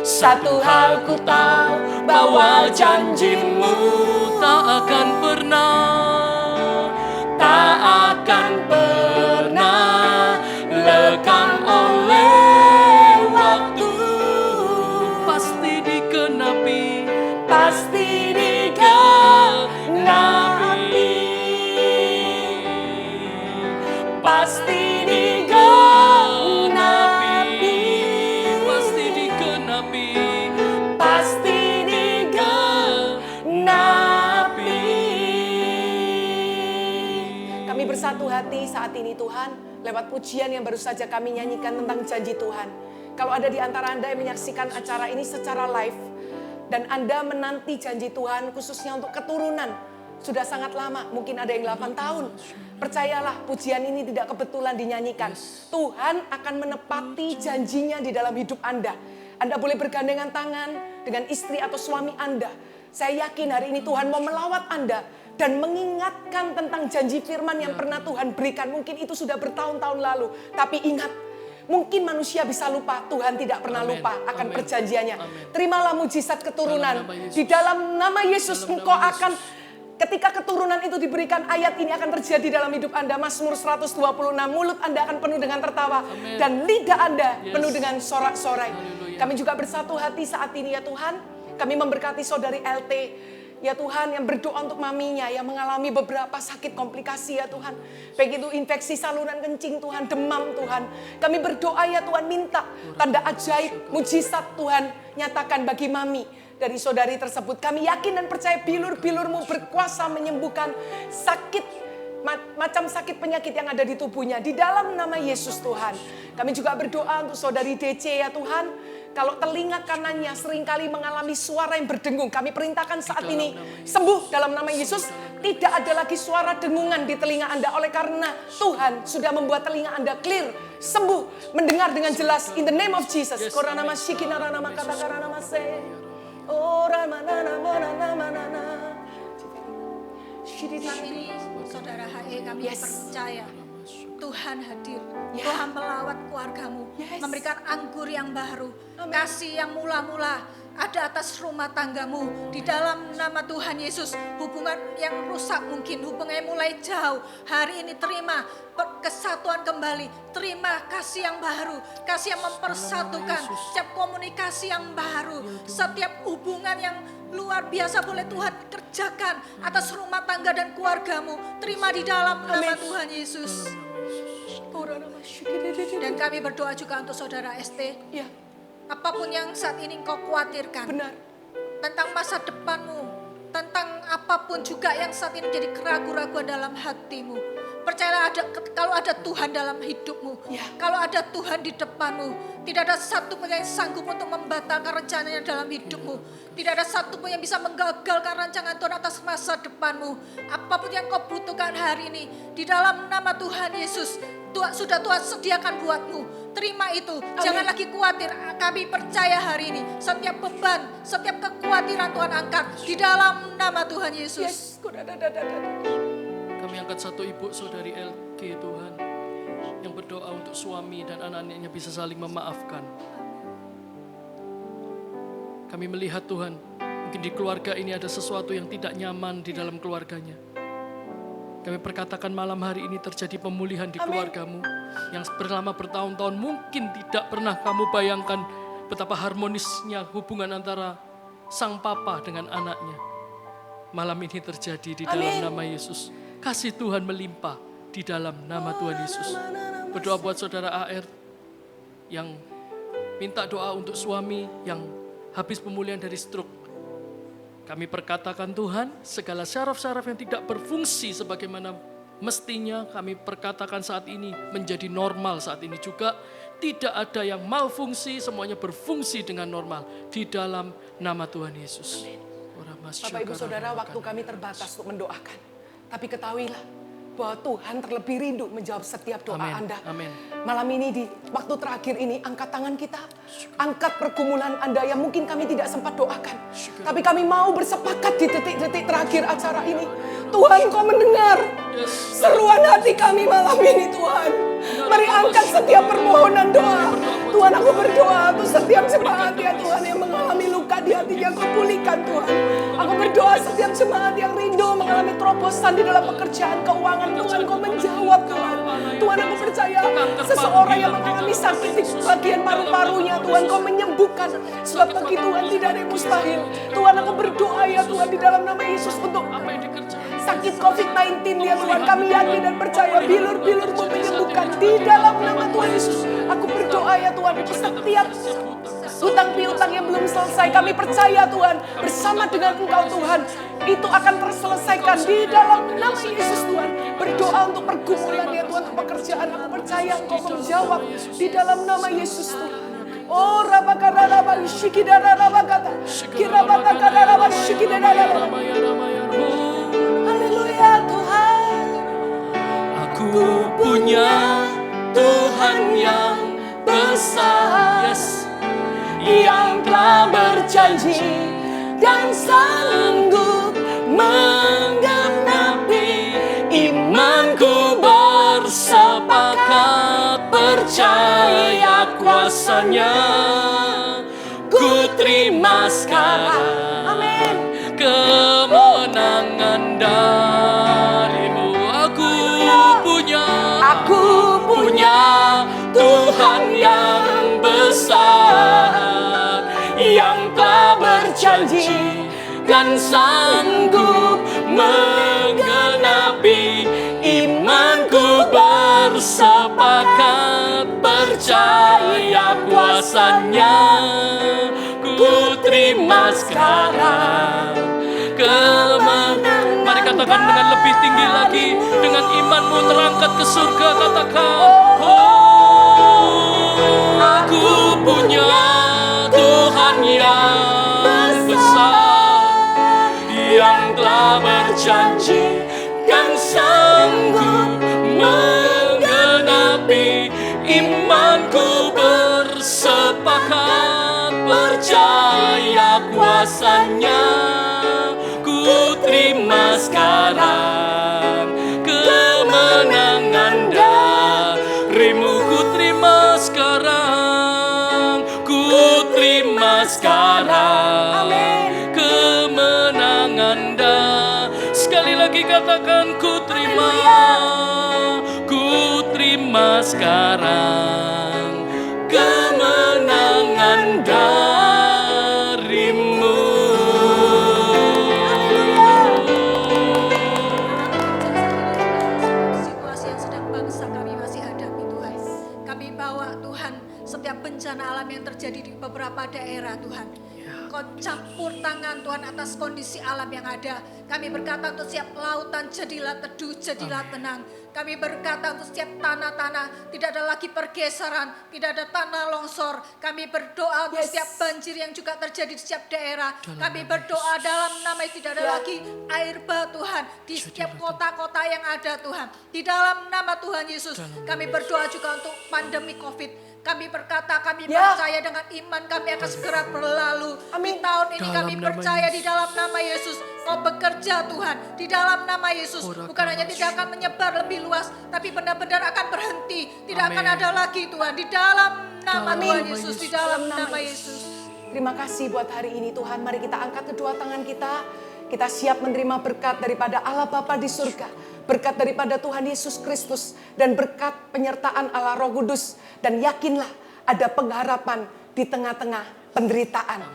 Satu hal ku tahu, bahwa janji-Mu tak akan pernah lekang oleh waktu. Pasti digenapi. Kami bersatu hati saat ini Tuhan, lewat pujian yang baru saja kami nyanyikan tentang janji Tuhan. Kalau ada di antara Anda yang menyaksikan acara ini secara live, dan Anda menanti janji Tuhan khususnya untuk keturunan, sudah sangat lama, mungkin ada yang 8 tahun. Percayalah, pujian ini tidak kebetulan dinyanyikan. Tuhan akan menepati janjinya di dalam hidup Anda. Anda boleh bergandengan tangan dengan istri atau suami Anda. Saya yakin hari ini Tuhan mau melawat Anda dan mengingatkan tentang janji firman yang pernah Tuhan berikan. Mungkin itu sudah bertahun-tahun lalu, tapi ingat, mungkin manusia bisa lupa, Tuhan tidak pernah lupa akan perjanjiannya. Terimalah mujizat keturunan. Di dalam nama Yesus engkau akan, ketika keturunan itu diberikan, ayat ini akan terjadi dalam hidup Anda. Mazmur 126, mulut Anda akan penuh dengan tertawa dan lidah Anda penuh dengan sorak-sorai. Kami juga bersatu hati saat ini ya Tuhan. Kami memberkati saudari LT, ya Tuhan, yang berdoa untuk maminya yang mengalami beberapa sakit komplikasi ya Tuhan. Baik itu infeksi saluran kencing Tuhan, demam Tuhan. Kami berdoa ya Tuhan, minta tanda ajaib, mujizat Tuhan nyatakan bagi mami dari saudari tersebut. Kami yakin dan percaya bilur-bilur-Mu berkuasa menyembuhkan sakit, macam sakit penyakit yang ada di tubuhnya. Di dalam nama Yesus Tuhan. Kami juga berdoa untuk saudari DC ya Tuhan. Kalau telinga kanannya seringkali mengalami suara yang berdengung, kami perintahkan saat ini sembuh dalam nama Yesus. Tidak ada lagi suara dengungan di telinga Anda, oleh karena Tuhan sudah membuat telinga Anda clear, sembuh, mendengar dengan jelas. In the name of Jesus. Korana masyiki narana makata karana mase. Ora manana manana manana. Saat ini saudara HE kami percaya Tuhan hadir, Tuhan melawat keluargamu, memberikan anggur yang baru, kasih yang mula-mula ada atas rumah tanggamu. Di dalam nama Tuhan Yesus, hubungan yang rusak mungkin, hubungan yang mulai jauh, hari ini terima kesatuan kembali, terima kasih yang baru, kasih yang mempersatukan, setiap komunikasi yang baru, setiap hubungan yang luar biasa boleh Tuhan kerjakan atas rumah tangga dan keluargamu. Terima di dalam nama Tuhan Yesus. Dan kami berdoa juga untuk saudara ST. Ya. Apapun yang saat ini engkau khawatirkan. Benar. Tentang masa depanmu. Tentang apapun juga yang saat ini jadi keraguan-keraguan dalam hatimu. Percayalah kalau ada Tuhan dalam hidupmu, kalau ada Tuhan di depanmu, tidak ada satu pun yang sanggup untuk membatalkan rencananya dalam hidupmu. Tidak ada satu pun yang bisa menggagalkan rancangan Tuhan atas masa depanmu. Apapun yang kau butuhkan hari ini, di dalam nama Tuhan Yesus, sudah Tuhan sediakan buatmu. Terima itu, jangan lagi khawatir. Kami percaya hari ini, setiap beban, setiap kekhawatiran Tuhan angkat di dalam nama Tuhan Yesus. Kami angkat satu ibu saudari LG Tuhan, yang berdoa untuk suami dan anak-anaknya bisa saling memaafkan. Kami melihat Tuhan, mungkin di keluarga ini ada sesuatu yang tidak nyaman di dalam keluarganya. Kami perkatakan malam hari ini terjadi pemulihan di keluargamu yang selama bertahun-tahun mungkin tidak pernah kamu bayangkan betapa harmonisnya hubungan antara sang papa dengan anaknya. Malam ini terjadi di dalam nama Yesus. Kasih Tuhan melimpah di dalam nama Tuhan Yesus. Berdoa buat saudara AR yang minta doa untuk suami yang habis pemulihan dari stroke. Kami perkatakan Tuhan, segala syaraf-syaraf yang tidak berfungsi sebagaimana mestinya, kami perkatakan saat ini menjadi normal saat ini juga. Tidak ada yang malfungsi, semuanya berfungsi dengan normal di dalam nama Tuhan Yesus. Bapak Ibu Saudara, waktu kami terbatas untuk mendoakan. Tapi ketahuilah bahwa Tuhan terlebih rindu menjawab setiap doa Anda. Amin. Malam ini di waktu terakhir ini, angkat tangan kita. Angkat pergumulan Anda yang mungkin kami tidak sempat doakan. Tapi kami mau bersepakat di detik-detik terakhir acara ini. Tuhan, Kau mendengar seruan hati kami malam ini, Tuhan. Mari angkat setiap permohonan doa. Tuhan, aku berdoa untuk setiap jemaat ya Tuhan yang mengalami luka di hatinya, Kau pulihkan Tuhan. Aku berdoa setiap jemaat yang rindu mengalami terobosan di dalam pekerjaan keuangan, Tuhan Kau menjawab Tuhan. Tuhan, aku percaya seseorang yang mengalami sakit di bagian paru-parunya, Tuhan Kau menyembuhkan. Sebab bagi Tuhan tidak ada yang mustahil. Tuhan, aku berdoa ya Tuhan di dalam nama Yesus untuk sakit COVID-19 ya Tuhan. Kami yakin dan percaya bilur-bilur-Mu menyembuhkan di dalam nama Tuhan Yesus. Aku berdoa ya Tuhan untuk setiap hutang piutang yang belum selesai. Kami percaya Tuhan bersama dengan Engkau Tuhan itu akan terselesaikan di dalam nama Yesus Tuhan. Berdoa untuk pergumulan ya Tuhan, untuk pekerjaan. Aku percaya Engkau menjawab di dalam nama Yesus Tuhan. Oh rabakaraba shikidara rabakata kirabakaraba shikidara. Haleluya Tuhan. Aku punya Tuhan yang besar, yang telah berjanji dan sanggup menggenapi. Imanku bersepakat percaya kuasanya. Ku terima sekarang kemenangan darimu. Aku punya Tuhan yang besar, yang telah berjanji dan sanggup menggenapi. Imanku bersepakat percaya kuasanya. Ku terima sekarang kemenangan. Mari katakan dengan lebih tinggi lagi, dengan imanmu terangkat ke surga. Katakan, aku punya Tuhan yang besar, yang telah berjanji dan sanggup menggenapi. Imanku bersepakat percaya kuasanya. Ku terima sekarang kemenangan darimu. Ku terima sekarang, ku terima sekarang kemenangan sekali lagi katakan, ku terima sekarang kemenangan darimu. Situasi yang sedang bangsa kami masih hadapi Tuhan, kami bawa Tuhan setiap bencana alam yang terjadi di beberapa daerah Tuhan. Kau campur tangan Tuhan atas kondisi alam yang ada. Kami berkata untuk setiap lautan jadilah teduh, jadilah tenang. Kami berkata untuk setiap tanah-tanah tidak ada lagi pergeseran, tidak ada tanah longsor. Kami berdoa untuk setiap banjir yang juga terjadi di setiap daerah. Kami berdoa dalam nama Yesus tidak ada lagi air bah Tuhan di setiap kota-kota yang ada Tuhan. Di dalam nama Tuhan Yesus kami berdoa juga untuk pandemi COVID. Kami berkata, kami percaya dengan iman kami akan segera berlalu. Di tahun ini kami percaya di dalam nama Yesus. Kau bekerja Tuhan. Di dalam nama Yesus. Bukan hanya tidak akan menyebar lebih luas. Tapi benar-benar akan berhenti. Tidak akan ada lagi Tuhan. Di dalam nama Tuhan Yesus. Di dalam nama Yesus. Terima kasih buat hari ini Tuhan. Mari kita angkat kedua tangan kita. Kita siap menerima berkat daripada Allah Bapa di surga. Berkat daripada Tuhan Yesus Kristus. Dan berkat penyertaan Allah Roh Kudus. Dan yakinlah ada pengharapan di tengah-tengah penderitaan.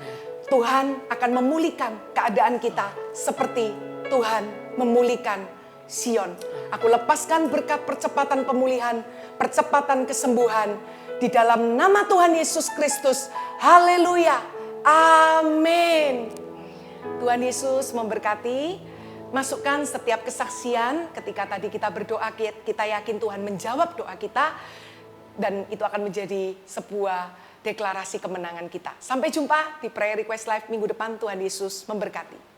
Tuhan akan memulihkan keadaan kita seperti Tuhan memulihkan Sion. Aku lepaskan berkat percepatan pemulihan, percepatan kesembuhan. Di dalam nama Tuhan Yesus Kristus. Haleluya. Amin. Tuhan Yesus memberkati. Masukkan setiap kesaksian ketika tadi kita berdoa, kita yakin Tuhan menjawab doa kita. Dan itu akan menjadi sebuah deklarasi kemenangan kita. Sampai jumpa di Prayer Request Live minggu depan. Tuhan Yesus memberkati.